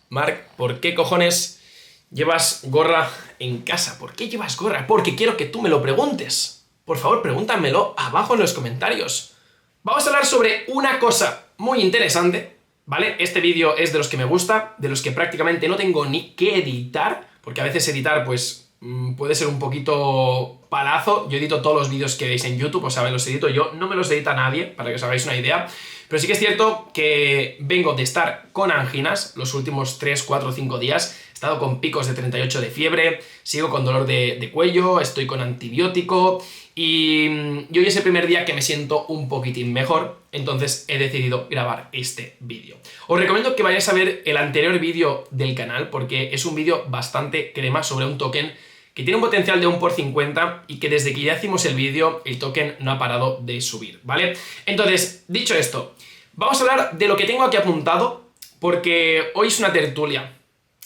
Marc, ¿por qué cojones llevas gorra en casa? ¿Por qué llevas gorra? Porque quiero que tú me lo preguntes. Por favor, pregúntamelo abajo en los comentarios. Vamos a hablar sobre una cosa muy interesante, ¿vale? Este vídeo es de los que me gusta, de los que prácticamente no tengo ni que editar, porque a veces editar, pues, puede ser un poquito palazo. Yo edito todos los vídeos que veis en YouTube, o sea, me los edito yo, no me los edita nadie, para que os hagáis una idea. Pero sí que es cierto que vengo de estar con anginas los últimos 3, 4, 5 días. He estado con picos de 38 de fiebre, sigo con dolor de cuello, estoy con antibiótico y hoy es el primer día que me siento un poquitín mejor, entonces he decidido grabar este vídeo. Os recomiendo que vayáis a ver el anterior vídeo del canal porque es un vídeo bastante crema sobre un token que tiene un potencial de 1/50 y que desde que ya hicimos el vídeo, el token no ha parado de subir, ¿vale? Entonces, dicho esto, vamos a hablar de lo que tengo aquí apuntado, porque hoy es una tertulia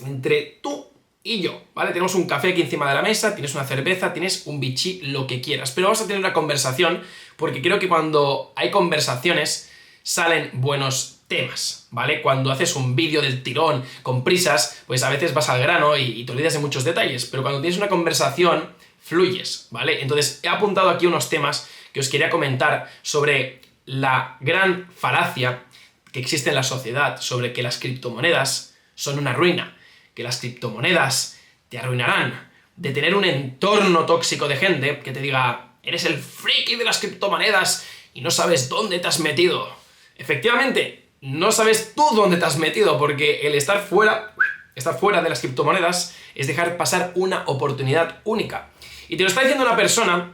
entre tú y yo, ¿vale? Tenemos un café aquí encima de la mesa, tienes una cerveza, tienes un bichí, lo que quieras, pero vamos a tener una conversación, porque creo que cuando hay conversaciones salen buenos temas, ¿vale? Cuando haces un vídeo del tirón con prisas, pues a veces vas al grano y te olvidas de muchos detalles, pero cuando tienes una conversación, fluyes, ¿vale? Entonces he apuntado aquí unos temas que os quería comentar sobre la gran falacia que existe en la sociedad sobre que las criptomonedas son una ruina, que las criptomonedas te arruinarán, de tener un entorno tóxico de gente que te diga, eres el friki de las criptomonedas y no sabes dónde te has metido. Efectivamente, no sabes tú dónde te has metido, porque el estar fuera de las criptomonedas es dejar pasar una oportunidad única. Y te lo está diciendo una persona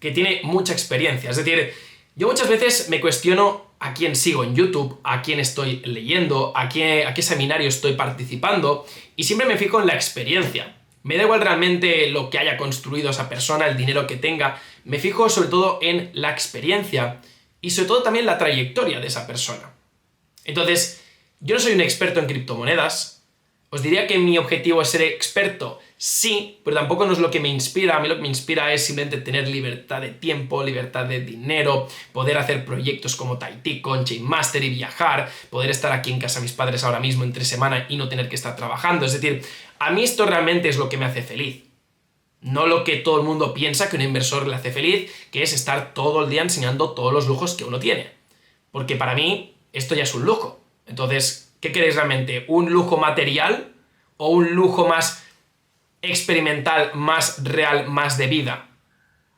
que tiene mucha experiencia. Es decir, yo muchas veces me cuestiono a quién sigo en YouTube, a quién estoy leyendo, a qué seminario estoy participando, y siempre me fijo en la experiencia. Me da igual realmente lo que haya construido esa persona, el dinero que tenga, me fijo sobre todo en la experiencia y sobre todo también la trayectoria de esa persona. Entonces, yo no soy un experto en criptomonedas, os diría que mi objetivo es ser experto, sí, pero tampoco no es lo que me inspira. A mí lo que me inspira es simplemente tener libertad de tiempo, libertad de dinero, poder hacer proyectos como Tahiti, con Chain Mastery, viajar, poder estar aquí en casa de mis padres ahora mismo entre semana y no tener que estar trabajando. Es decir, a mí esto realmente es lo que me hace feliz. No lo que todo el mundo piensa que un inversor le hace feliz, que es estar todo el día enseñando todos los lujos que uno tiene. Porque para mí esto ya es un lujo. Entonces, ¿qué queréis realmente? ¿Un lujo material o un lujo más experimental, más real, más de vida?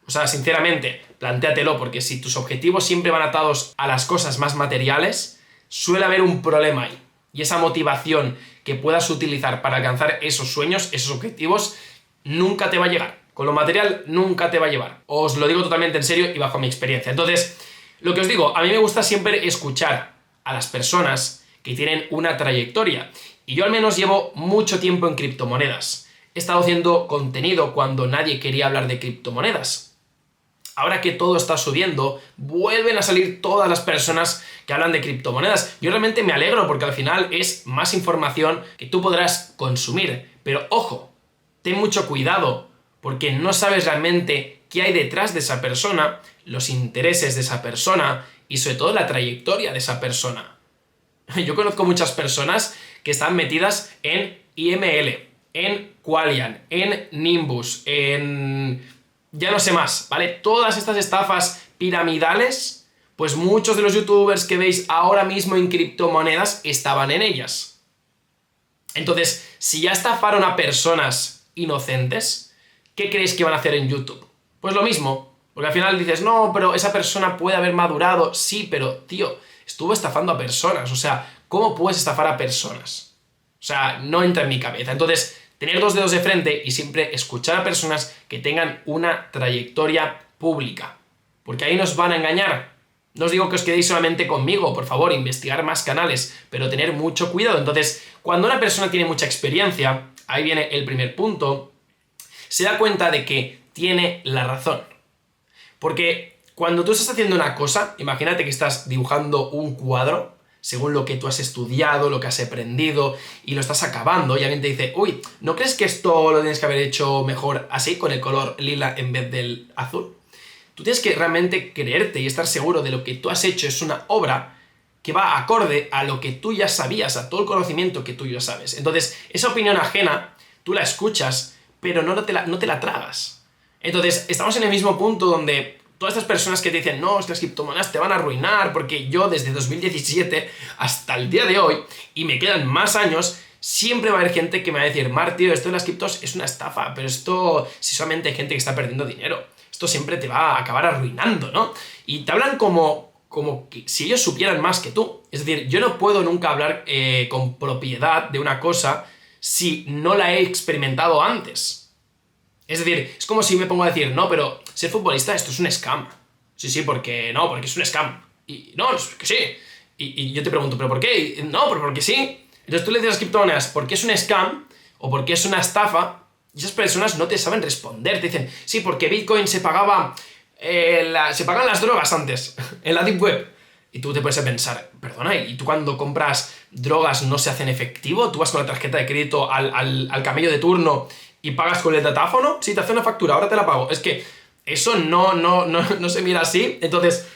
O sea, sinceramente, plantéatelo, porque si tus objetivos siempre van atados a las cosas más materiales, suele haber un problema ahí. Y esa motivación que puedas utilizar para alcanzar esos sueños, esos objetivos, nunca te va a llegar. Con lo material nunca te va a llevar. Os lo digo totalmente en serio y bajo mi experiencia. Entonces, lo que os digo, a mí me gusta siempre escuchar a las personas que tienen una trayectoria. Y yo al menos llevo mucho tiempo en criptomonedas. He estado haciendo contenido cuando nadie quería hablar de criptomonedas. Ahora que todo está subiendo, vuelven a salir todas las personas que hablan de criptomonedas. Yo realmente me alegro porque al final es más información que tú podrás consumir. Pero ojo, ten mucho cuidado porque no sabes realmente qué hay detrás de esa persona, los intereses de esa persona y sobre todo la trayectoria de esa persona. Yo conozco muchas personas que están metidas en IML, en Qualian, en Nimbus, en ya no sé más, ¿vale? Todas estas estafas piramidales, pues muchos de los youtubers que veis ahora mismo en criptomonedas estaban en ellas. Entonces, si ya estafaron a personas inocentes, ¿qué creéis que van a hacer en YouTube? Pues lo mismo, porque al final dices, no, pero esa persona puede haber madurado. Sí, pero, tío, estuvo estafando a personas. O sea, ¿cómo puedes estafar a personas? O sea, no entra en mi cabeza. Entonces, tener dos dedos de frente y siempre escuchar a personas que tengan una trayectoria pública. Porque ahí nos van a engañar. No os digo que os quedéis solamente conmigo, por favor, investigar más canales, pero tener mucho cuidado. Entonces, cuando una persona tiene mucha experiencia, ahí viene el primer punto, se da cuenta de que tiene la razón. Porque cuando tú estás haciendo una cosa, imagínate que estás dibujando un cuadro, según lo que tú has estudiado, lo que has aprendido, y lo estás acabando, y alguien te dice, uy, ¿no crees que esto lo tienes que haber hecho mejor así, con el color lila en vez del azul? Tú tienes que realmente creerte y estar seguro de lo que tú has hecho es una obra que va acorde a lo que tú ya sabías, a todo el conocimiento que tú ya sabes. Entonces, esa opinión ajena, tú la escuchas, pero no te la tragas. Entonces, estamos en el mismo punto donde todas estas personas que te dicen, no, estas criptomonedas te van a arruinar, porque yo desde 2017 hasta el día de hoy, y me quedan más años, siempre va a haber gente que me va a decir, Marc, tío, esto de las criptos es una estafa, pero esto, si solamente hay gente que está perdiendo dinero, esto siempre te va a acabar arruinando, ¿no? Y te hablan como que si ellos supieran más que tú. Es decir, yo no puedo nunca hablar con propiedad de una cosa si no la he experimentado antes. Es decir, es como si me pongo a decir, no, pero ser futbolista, esto es un scam. Sí, porque es un scam. Y no, es que sí. Y yo te pregunto, ¿pero por qué? No, pero porque sí. Entonces tú le dices a las criptomonedas, ¿por qué es un scam? O ¿por qué es una estafa? Y esas personas no te saben responder. Te dicen, sí, porque Bitcoin se pagaban las drogas antes, en la Deep Web. Y tú te puedes pensar, perdona, ¿y tú cuando compras drogas no se hacen efectivo? ¿Tú vas con la tarjeta de crédito al camello de turno y pagas con el datáfono? Sí, te hace una factura, ahora te la pago. Es que eso no se mira así. Entonces,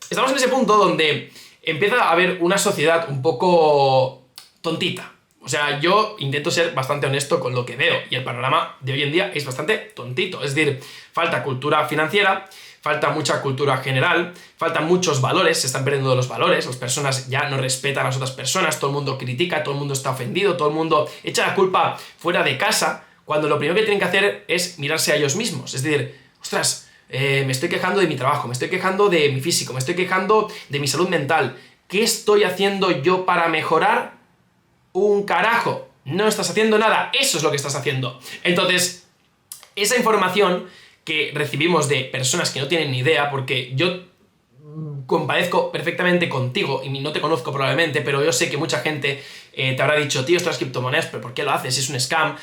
estamos en ese punto donde empieza a haber una sociedad un poco tontita. O sea, yo intento ser bastante honesto con lo que veo y el panorama de hoy en día es bastante tontito. Es decir, falta cultura financiera, falta mucha cultura general, faltan muchos valores, se están perdiendo los valores, las personas ya no respetan a las otras personas, todo el mundo critica, todo el mundo está ofendido, todo el mundo echa la culpa fuera de casa, cuando lo primero que tienen que hacer es mirarse a ellos mismos. Es decir, ostras, me estoy quejando de mi trabajo, me estoy quejando de mi físico, me estoy quejando de mi salud mental. ¿Qué estoy haciendo yo para mejorar? Un carajo, no estás haciendo nada, eso es lo que estás haciendo. Entonces, esa información que recibimos de personas que no tienen ni idea, porque yo compadezco perfectamente contigo y no te conozco probablemente, pero yo sé que mucha gente te habrá dicho, tío, estas criptomonedas, pero ¿por qué lo haces? Es un scam.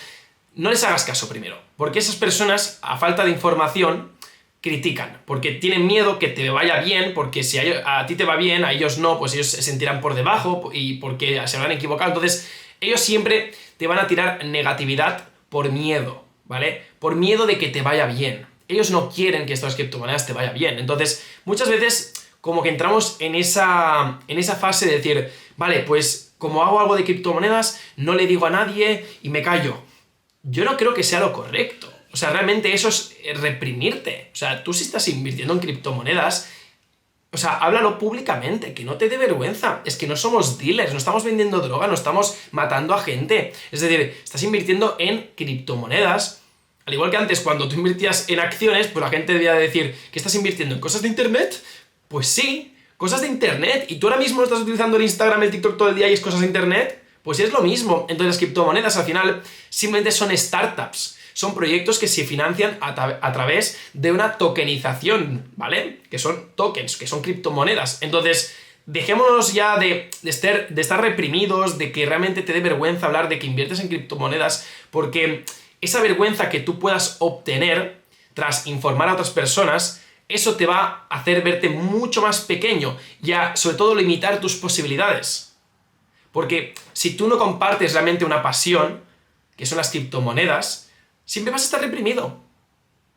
No les hagas caso primero, porque esas personas, a falta de información, critican, porque tienen miedo que te vaya bien, porque si a ti te va bien, a ellos no, pues ellos se sentirán por debajo y porque se habrán equivocado. Entonces, ellos siempre te van a tirar negatividad por miedo, ¿vale? Por miedo de que te vaya bien. Ellos no quieren que estas criptomonedas te vaya bien. Entonces, muchas veces como que entramos en esa fase de decir, vale, pues como hago algo de criptomonedas, no le digo a nadie y me callo. Yo no creo que sea lo correcto. O sea, realmente eso es reprimirte. O sea, tú si estás invirtiendo en criptomonedas, o sea, háblalo públicamente, que no te dé vergüenza. Es que no somos dealers, no estamos vendiendo droga, no estamos matando a gente. Es decir, estás invirtiendo en criptomonedas. Al igual que antes, cuando tú invertías en acciones, pues la gente debía decir, ¿qué estás invirtiendo? ¿En cosas de internet? Pues sí, cosas de internet. ¿Y tú ahora mismo estás utilizando el Instagram, el TikTok todo el día y es cosas de internet? Pues es lo mismo. Entonces las criptomonedas al final simplemente son startups. Son proyectos que se financian a través de una tokenización, ¿vale? Que son tokens, que son criptomonedas. Entonces, dejémonos ya de estar reprimidos, de que realmente te dé vergüenza hablar de que inviertes en criptomonedas, porque esa vergüenza que tú puedas obtener tras informar a otras personas, eso te va a hacer verte mucho más pequeño y sobre todo limitar tus posibilidades. Porque si tú no compartes realmente una pasión, que son las criptomonedas, siempre vas a estar reprimido.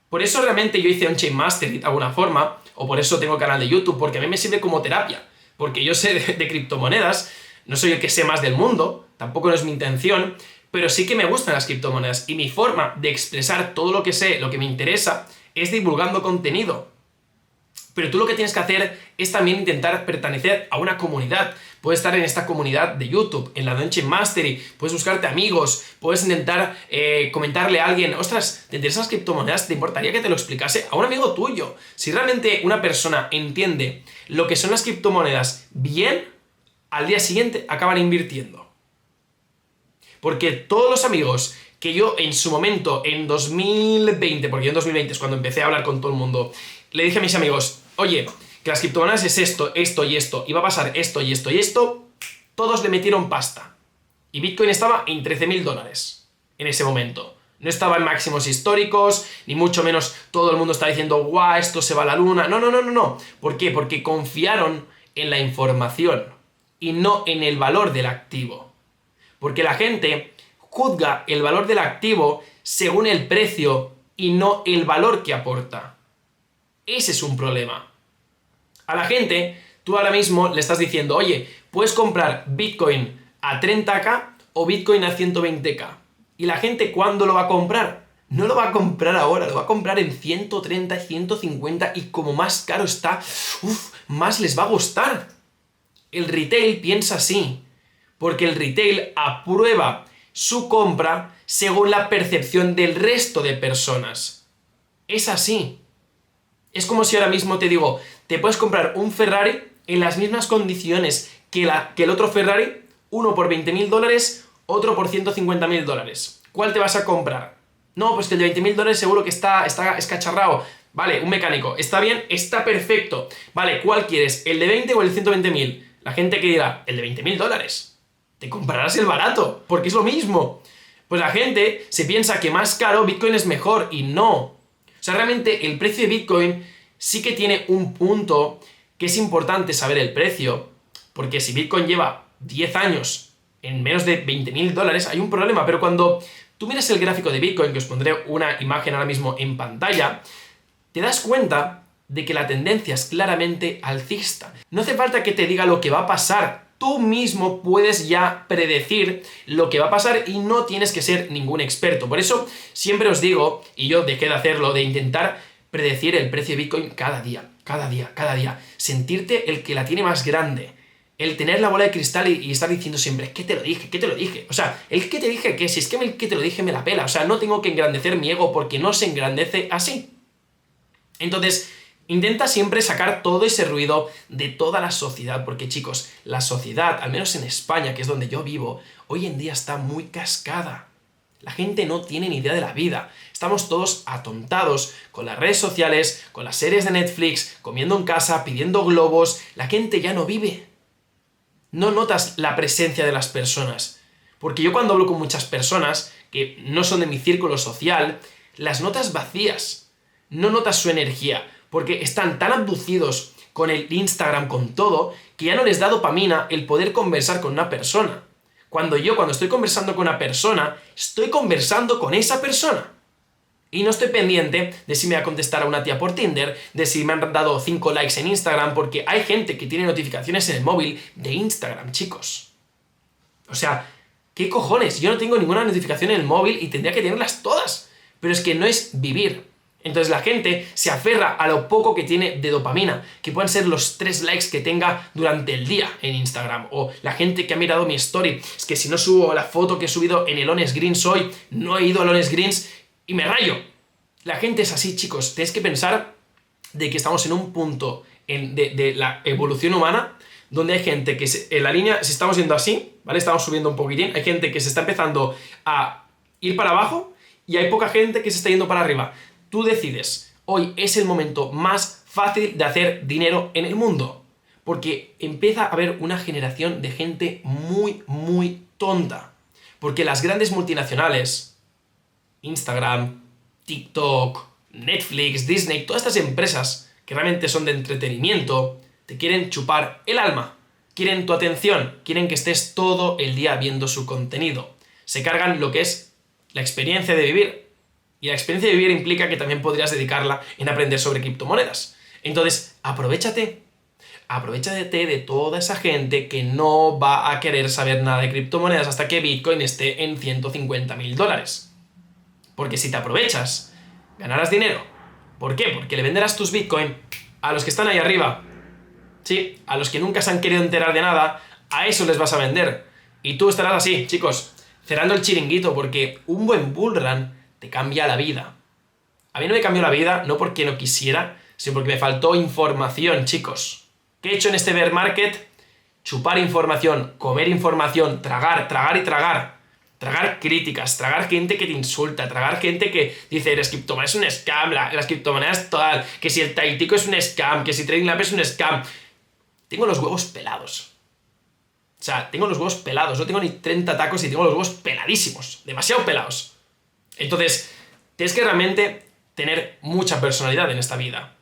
Por eso realmente yo hice On-Chain Mastery de alguna forma, o por eso tengo el canal de YouTube, porque a mí me sirve como terapia. Porque yo sé de criptomonedas, no soy el que sé más del mundo, tampoco no es mi intención, pero sí que me gustan las criptomonedas. Y mi forma de expresar todo lo que sé, lo que me interesa, es divulgando contenido. Pero tú lo que tienes que hacer es también intentar pertenecer a una comunidad. Puedes estar en esta comunidad de YouTube, en la de On-Chain Mastery, puedes buscarte amigos, puedes intentar comentarle a alguien, ostras, ¿te interesan las criptomonedas? ¿Te importaría que te lo explicase a un amigo tuyo? Si realmente una persona entiende lo que son las criptomonedas bien, al día siguiente acaban invirtiendo. Porque todos los amigos que yo en su momento, en 2020, porque yo en 2020 es cuando empecé a hablar con todo el mundo, le dije a mis amigos, oye, que las criptomonedas es esto, esto y esto, y va a pasar esto y esto y esto, todos le metieron pasta. Y Bitcoin estaba en $13.000 en ese momento. No estaba en máximos históricos, ni mucho menos todo el mundo está diciendo, guau, esto se va a la luna. No. ¿Por qué? Porque confiaron en la información y no en el valor del activo. Porque la gente juzga el valor del activo según el precio y no el valor que aporta. Ese es un problema. A la gente Tú ahora mismo le estás diciendo, oye, puedes comprar Bitcoin a 30K o Bitcoin a 120K. ¿Y la gente cuándo lo va a comprar? No lo va a comprar ahora, lo va a comprar en 130, 150 y como más caro está, más les va a gustar. El retail piensa así, porque el retail aprueba su compra según la percepción del resto de personas. Es así. Es como si ahora mismo te digo, te puedes comprar un Ferrari en las mismas condiciones que el otro Ferrari, uno por $20.000, otro por $150.000. ¿Cuál te vas a comprar? No, pues que el de $20.000 seguro que está escacharrado. Vale, un mecánico. ¿Está bien? Está perfecto. Vale, ¿cuál quieres? ¿El de 20 o el de 120.000? La gente que dirá, el de $20.000. Te comprarás el barato, porque es lo mismo. Pues la gente se piensa que más caro Bitcoin es mejor, y no. O sea, realmente el precio de Bitcoin sí que tiene un punto que es importante saber el precio, porque si Bitcoin lleva 10 años en menos de $20.000, hay un problema, pero cuando tú miras el gráfico de Bitcoin, que os pondré una imagen ahora mismo en pantalla, te das cuenta de que la tendencia es claramente alcista. No hace falta que te diga lo que va a pasar, tú mismo puedes ya predecir lo que va a pasar y no tienes que ser ningún experto. Por eso siempre os digo, y yo dejé de hacerlo, de intentar predecir el precio de Bitcoin cada día, cada día, cada día. Sentirte el que la tiene más grande. El tener la bola de cristal y estar diciendo siempre, ¿qué te lo dije? ¿Qué te lo dije? O sea, el que te dije que si es que el que te lo dije me la pela. O sea, no tengo que engrandecer mi ego porque no se engrandece así. Entonces, intenta siempre sacar todo ese ruido de toda la sociedad, porque chicos, la sociedad, al menos en España, que es donde yo vivo, hoy en día está muy cascada. La gente no tiene ni idea de la vida. Estamos todos atontados con las redes sociales, con las series de Netflix, comiendo en casa, pidiendo globos. La gente ya no vive. No notas la presencia de las personas. Porque yo cuando hablo con muchas personas que no son de mi círculo social, las notas vacías. No notas su energía, porque están tan abducidos con el Instagram, con todo, que ya no les da dopamina el poder conversar con una persona. Cuando estoy conversando con una persona, estoy conversando con esa persona. Y no estoy pendiente de si me va a contestar a una tía por Tinder, de si me han dado 5 likes en Instagram, porque hay gente que tiene notificaciones en el móvil de Instagram, chicos. O sea, ¿qué cojones? Yo no tengo ninguna notificación en el móvil y tendría que tenerlas todas. Pero es que no es vivir. Entonces la gente se aferra a lo poco que tiene de dopamina, que pueden ser los 3 likes que tenga durante el día en Instagram, o la gente que ha mirado mi story, es que si no subo la foto que he subido en el Honest Greens hoy, no he ido al Honest Greens y me rayo. La gente es así, chicos, tenéis que pensar de que estamos en un punto de la evolución humana donde hay gente que en la línea, si estamos yendo así, ¿vale? Estamos subiendo un poquitín, hay gente que se está empezando a ir para abajo y hay poca gente que se está yendo para arriba. Tú decides, hoy es el momento más fácil de hacer dinero en el mundo, porque empieza a haber una generación de gente muy, muy tonta. Porque las grandes multinacionales, Instagram, TikTok, Netflix, Disney, todas estas empresas que realmente son de entretenimiento, te quieren chupar el alma, quieren tu atención, quieren que estés todo el día viendo su contenido. Se cargan lo que es la experiencia de vivir. Y la experiencia de vivir implica que también podrías dedicarla en aprender sobre criptomonedas. Entonces, aprovechate de toda esa gente que no va a querer saber nada de criptomonedas hasta que Bitcoin esté en $150.000. Porque si te aprovechas, ganarás dinero. ¿Por qué? Porque le venderás tus Bitcoin a los que están ahí arriba. Sí, a los que nunca se han querido enterar de nada, a eso les vas a vender. Y tú estarás así, chicos, cerrando el chiringuito, porque un buen bullrun te cambia la vida. A mí no me cambió la vida, no porque no quisiera, sino porque me faltó información, chicos. ¿Qué he hecho en este bear market? Chupar información, comer información, tragar, tragar y tragar. Tragar críticas, tragar gente que te insulta, tragar gente que dice las criptomonedas es un scam, las criptomonedas total, que si el Taitico es un scam, que si Trading Lab es un scam. Tengo los huevos pelados. O sea, tengo los huevos pelados, no tengo ni 30 tacos y tengo los huevos peladísimos, demasiado pelados. Entonces, tienes que realmente tener mucha personalidad en esta vida.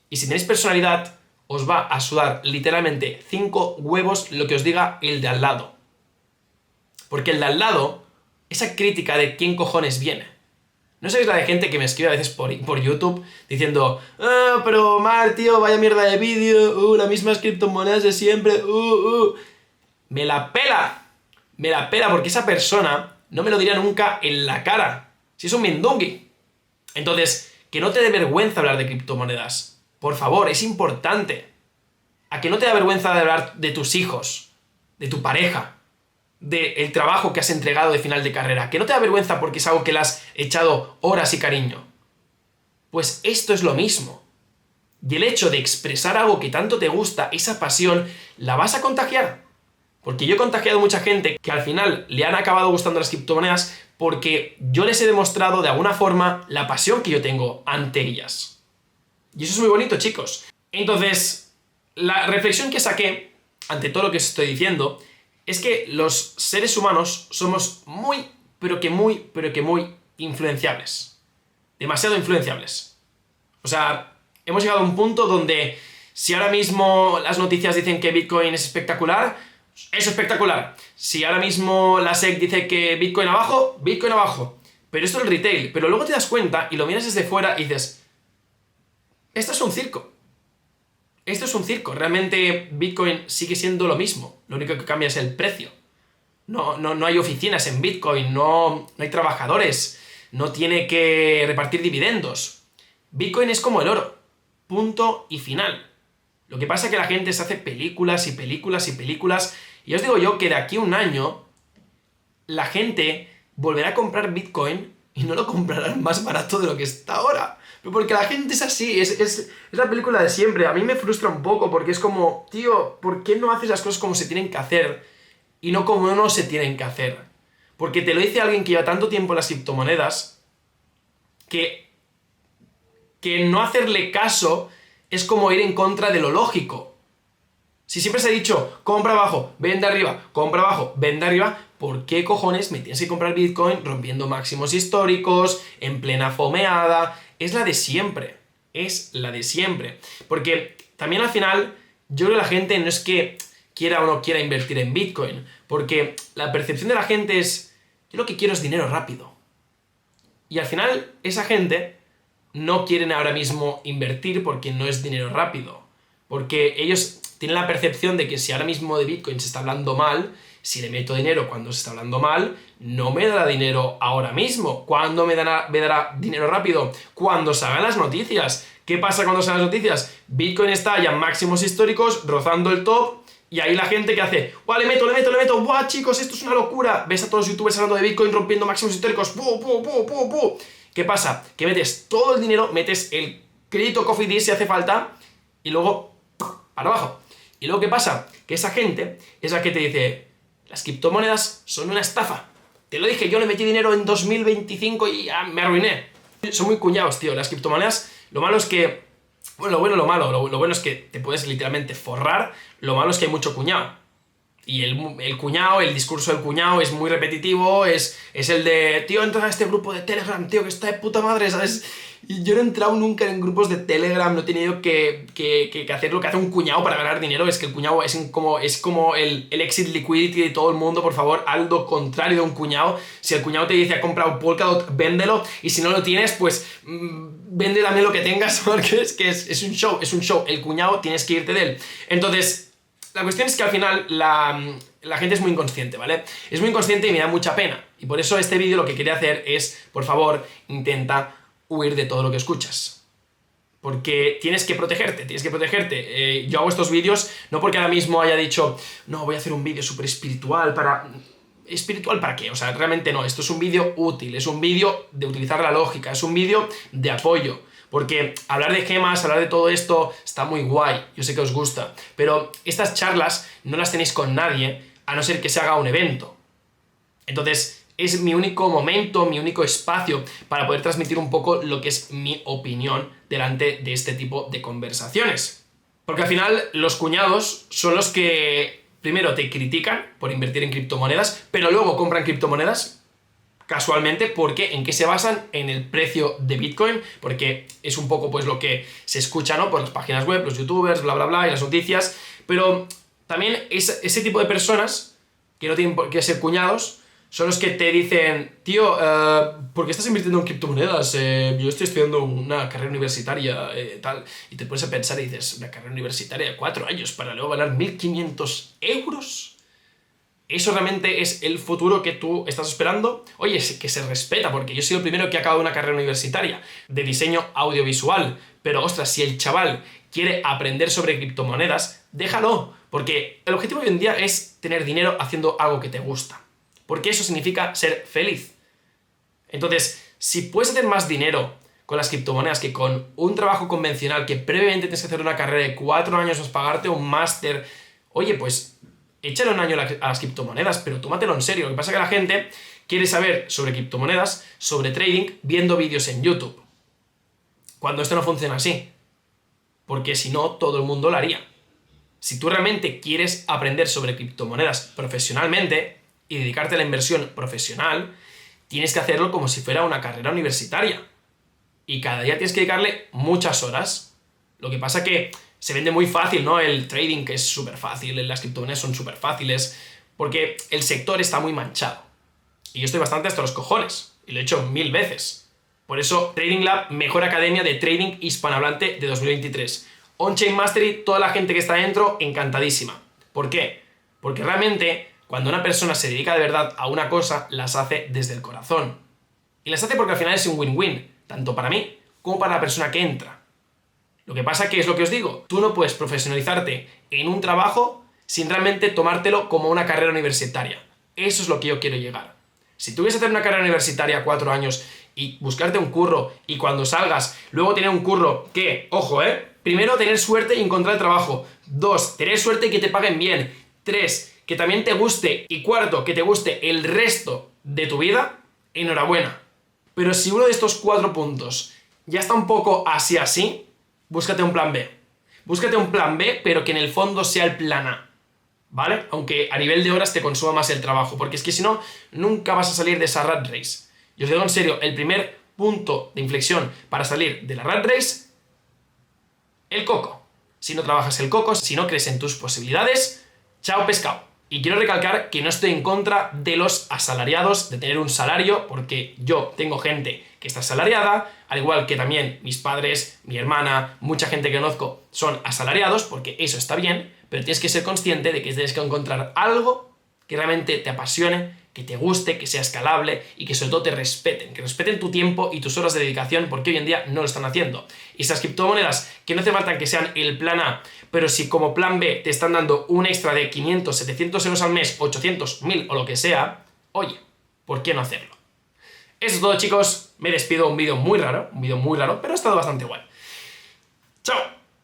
Y si tenéis personalidad, os va a sudar literalmente 5 huevos lo que os diga el de al lado. Porque el de al lado, esa crítica de quién cojones viene. ¿No sois la de gente que me escribe a veces por YouTube diciendo pero Mar, tío, vaya mierda de vídeo, las mismas criptomonedas de siempre, Me la pela. Me la pela porque esa persona no me lo diría nunca en la cara. Si es un mindungui. Entonces, que no te dé vergüenza hablar de criptomonedas. Por favor, es importante. A que no te da vergüenza de hablar de tus hijos, de tu pareja, del trabajo que has entregado de final de carrera. Que no te da vergüenza porque es algo que le has echado horas y cariño. Pues esto es lo mismo. Y el hecho de expresar algo que tanto te gusta, esa pasión, la vas a contagiar. Porque yo he contagiado a mucha gente que al final le han acabado gustando las criptomonedas porque yo les he demostrado de alguna forma la pasión que yo tengo ante ellas. Y eso es muy bonito, chicos. Entonces, la reflexión que saqué ante todo lo que os estoy diciendo es que los seres humanos somos muy influenciables. Demasiado influenciables. O sea, hemos llegado a un punto donde si ahora mismo las noticias dicen que Bitcoin es espectacular, es espectacular. Si ahora mismo la SEC dice que Bitcoin abajo, Bitcoin abajo. Pero esto es el retail. Pero luego te das cuenta y lo miras desde fuera y dices, esto es un circo. Esto es un circo. Realmente Bitcoin sigue siendo lo mismo. Lo único que cambia es el precio. No hay oficinas en Bitcoin, no hay trabajadores, no tiene que repartir dividendos. Bitcoin es como el oro. Punto y final. Lo que pasa es que la gente se hace películas y películas y películas. Y os digo yo que de aquí a un año la gente volverá a comprar Bitcoin y no lo comprarán más barato de lo que está ahora. Pero porque la gente es así, es la película de siempre. A mí me frustra un poco porque es como, tío, ¿por qué no haces las cosas como se tienen que hacer y no como no se tienen que hacer? Porque te lo dice alguien que lleva tanto tiempo en las criptomonedas que no hacerle caso es como ir en contra de lo lógico. Si siempre se ha dicho, compra abajo, vende arriba, compra abajo, vende arriba, ¿por qué cojones me tienes que comprar Bitcoin rompiendo máximos históricos, en plena fomeada? Es la de siempre. Es la de siempre. Porque también al final, yo creo que la gente no es que quiera o no quiera invertir en Bitcoin, porque la percepción de la gente es, yo lo que quiero es dinero rápido. Y al final, esa gente no quieren ahora mismo invertir porque no es dinero rápido. Porque ellos tienen la percepción de que si ahora mismo de Bitcoin se está hablando mal, si le meto dinero cuando se está hablando mal, no me dará dinero ahora mismo. ¿Cuándo me dará dinero rápido? Cuando salgan las noticias. ¿Qué pasa cuando salgan las noticias? Bitcoin está ya en máximos históricos, rozando el top, y ahí la gente que hace, ¡buah, le meto! ¡Buah, chicos, esto es una locura! Ves a todos los youtubers hablando de Bitcoin rompiendo máximos históricos, ¡buh! ¿Qué pasa? Que metes todo el dinero, metes el crédito Cofidis si hace falta, y luego para abajo. Y luego, ¿qué pasa? Que esa gente es la que te dice, las criptomonedas son una estafa. Te lo dije, yo le metí dinero en 2025 y ya me arruiné. Son muy cuñados, tío. Las criptomonedas, lo malo es que, bueno, lo bueno y lo malo. Lo bueno es que te puedes literalmente forrar, lo malo es que hay mucho cuñado. Y el cuñado, el discurso del cuñado es muy repetitivo, es el de, tío, entra a este grupo de Telegram, tío, que está de puta madre, ¿sabes? Y yo no he entrado nunca en grupos de Telegram, no he tenido que hacer lo que hace un cuñado para ganar dinero, es que el cuñado es como el exit liquidity de todo el mundo, por favor, haz lo contrario de un cuñado. Si el cuñado te dice, ha comprado Polkadot, véndelo, y si no lo tienes, pues vende también lo que tengas, porque es que es un show, el cuñado tienes que irte de él. Entonces, la cuestión es que al final la gente es muy inconsciente, ¿vale? Es muy inconsciente y me da mucha pena. Y por eso este vídeo lo que quería hacer es, por favor, intenta huir de todo lo que escuchas. Porque tienes que protegerte. Yo hago estos vídeos no porque ahora mismo haya dicho, no, voy a hacer un vídeo súper espiritual para... ¿Espiritual para qué? O sea, realmente no. Esto es un vídeo útil, es un vídeo de utilizar la lógica, es un vídeo de apoyo. Porque hablar de gemas, hablar de todo esto está muy guay, yo sé que os gusta, pero estas charlas no las tenéis con nadie a no ser que se haga un evento. Entonces es mi único momento, mi único espacio para poder transmitir un poco lo que es mi opinión delante de este tipo de conversaciones. Porque al final los cuñados son los que primero te critican por invertir en criptomonedas, pero luego compran criptomonedas casualmente, porque ¿en qué se basan? En el precio de Bitcoin, porque es un poco pues lo que se escucha, ¿no? Por las páginas web, los youtubers, bla, bla, bla, y las noticias, pero también ese tipo de personas, que no tienen por qué ser cuñados, son los que te dicen, tío, ¿por qué estás invirtiendo en criptomonedas? Yo estoy estudiando una carrera universitaria, tal. Y te pones a pensar y dices, una carrera universitaria de 4 años para luego ganar 1.500 euros. ¿Eso realmente es el futuro que tú estás esperando? Oye, que se respeta, porque yo soy el primero que ha acabado una carrera universitaria de diseño audiovisual. Pero, ostras, si el chaval quiere aprender sobre criptomonedas, déjalo. Porque el objetivo hoy en día es tener dinero haciendo algo que te gusta. Porque eso significa ser feliz. Entonces, si puedes hacer más dinero con las criptomonedas que con un trabajo convencional que previamente tienes que hacer una carrera de 4 años, más pagarte un máster, oye, pues échale un año a las criptomonedas, pero tómatelo en serio. Lo que pasa es que la gente quiere saber sobre criptomonedas, sobre trading, viendo vídeos en YouTube. Cuando esto no funciona así. Porque si no, todo el mundo lo haría. Si tú realmente quieres aprender sobre criptomonedas profesionalmente y dedicarte a la inversión profesional, tienes que hacerlo como si fuera una carrera universitaria. Y cada día tienes que dedicarle muchas horas. Lo que pasa que se vende muy fácil, ¿no? El trading, que es súper fácil, las criptomonedas son súper fáciles, porque el sector está muy manchado. Y yo estoy bastante hasta los cojones, y lo he hecho 1000 veces. Por eso, Trading Lab, mejor academia de trading hispanohablante de 2023. On-Chain Mastery, toda la gente que está dentro, encantadísima. ¿Por qué? Porque realmente, cuando una persona se dedica de verdad a una cosa, las hace desde el corazón. Y las hace porque al final es un win-win, tanto para mí como para la persona que entra. Lo que pasa que es lo que os digo, tú no puedes profesionalizarte en un trabajo sin realmente tomártelo como una carrera universitaria. Eso es lo que yo quiero llegar. Si tú quieres hacer una carrera universitaria 4 años y buscarte un curro y cuando salgas, luego tener un curro que, ojo, primero tener suerte y encontrar el trabajo. 2, tener suerte y que te paguen bien. 3, que también te guste. Y 4, que te guste el resto de tu vida, enhorabuena. Pero si uno de estos 4 puntos ya está un poco así, búscate un plan B. Búscate un plan B, pero que en el fondo sea el plan A, ¿vale? Aunque a nivel de horas te consuma más el trabajo, porque es que si no, nunca vas a salir de esa rat race. Y os digo en serio, el primer punto de inflexión para salir de la rat race, el coco. Si no trabajas el coco, si no crees en tus posibilidades, chao pescado. Y quiero recalcar que no estoy en contra de los asalariados, de tener un salario, porque yo tengo gente que está asalariada, al igual que también mis padres, mi hermana, mucha gente que conozco son asalariados, porque eso está bien, pero tienes que ser consciente de que tienes que encontrar algo que realmente te apasione, que te guste, que sea escalable y que sobre todo te respeten, que respeten tu tiempo y tus horas de dedicación, porque hoy en día no lo están haciendo. Y esas criptomonedas que no hace falta que sean el plan A, pero si como plan B te están dando un extra de 500, 700 euros al mes, 800, 1000 o lo que sea, oye, ¿por qué no hacerlo? Eso es todo, chicos. Me despido, un vídeo muy raro, pero ha estado bastante guay. ¡Chao!